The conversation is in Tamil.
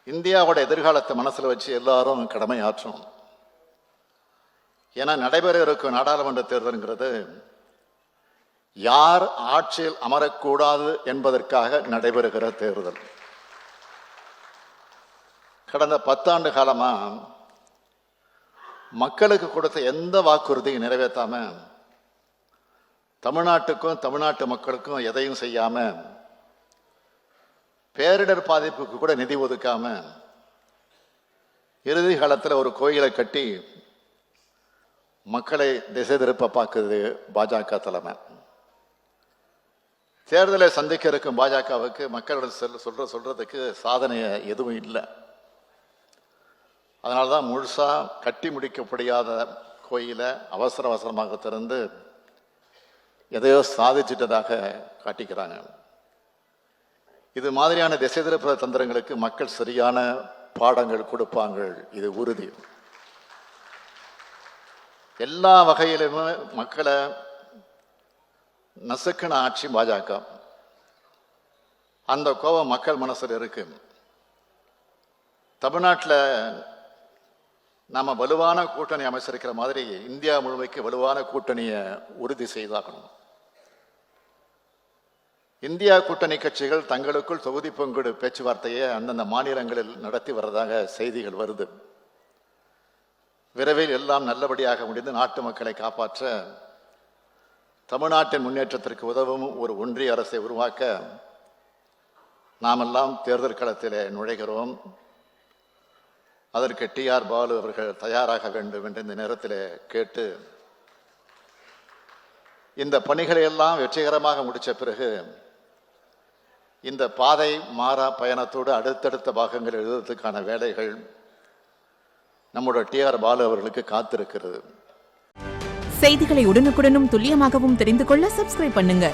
இந்தியாவோட எதிர்காலத்தை மனசில் வச்சு எல்லாரும் கடமையாற்றணும். ஏன்னா நடைபெற இருக்கும் நாடாளுமன்ற தேர்தல்ங்கிறது யார் ஆட்சியில் அமரக்கூடாது என்பதற்காக நடைபெறுகிற தேர்தல். கடந்த 10 ஆண்டு காலமா மக்களுக்கு கொடுத்த எந்த வாக்குறுதியும் நிறைவேற்றாம, தமிழ்நாட்டுக்கும் தமிழ்நாட்டு மக்களுக்கும் எதையும் செய்யாம, பேரிடர் பாதிப்புக்கு கூட நிதி ஒதுக்காம, இறுதி காலத்தில் ஒரு கோயிலை கட்டி மக்களை திசை திருப்ப பார்க்குது பாஜக தலைமை. தேர்தலை சந்திக்க இருக்கும் பாஜகவுக்கு மக்களிடம் சொல்றதுக்கு சாதனை எதுவும் இல்லை. அதனால்தான் முழுசா கட்டி முடிக்கப்படியாத கோயிலை அவசரமாக திறந்து எதையோ சாதிச்சிட்டதாக காட்டிக்கிறாங்க. இது மாதிரியான திசை திருப்ப தந்திரங்களுக்கு மக்கள் சரியான பாடங்கள் கொடுப்பாங்க, இது உறுதி. எல்லா வகையிலுமே மக்களை நசுக்கின ஆட்சி பாஜக. அந்த கோபம் மக்கள் மனசில் இருக்கு. தமிழ்நாட்டில் நாம வலுவான கூட்டணி அமைச்சிருக்கிற மாதிரி இந்தியா முழுமைக்கு வலுவான கூட்டணியை உறுதி செய்தாகணும். இந்தியா கூட்டணி கட்சிகள் தங்களுக்குள் தொகுதி பங்கீடு பேச்சுவார்த்தையை அந்தந்த மாநிலங்களில் நடத்தி வர்றதாக செய்திகள் வருது. விரைவில் எல்லாம் நல்லபடியாக முடிந்து நாட்டு மக்களை காப்பாற்ற, தமிழ்நாட்டின் முன்னேற்றத்திற்கு உதவும் ஒரு ஒன்றிய அரசை உருவாக்க நாமெல்லாம் தேர்தல் களத்திலே நுழைகிறோம். அதற்கு டிஆர் பாலு அவர்கள் தயாராக வேண்டும் என்று இந்த நேரத்தில் கேட்டு, இந்த பணிகளை எல்லாம் வெற்றிகரமாக முடித்த பிறகு இந்த பாதை மாறா பயணத்தோடு அடுத்தடுத்த பாகங்கள் எழுதுவதற்கான வேலைகள் நம்முடைய டிஆர் பாலு அவர்களுக்கு காத்திருக்கிறது. செய்திகளை உடனுக்குடனும் துல்லியமாகவும் தெரிந்து கொள்ள சப்ஸ்கிரைப் பண்ணுங்க.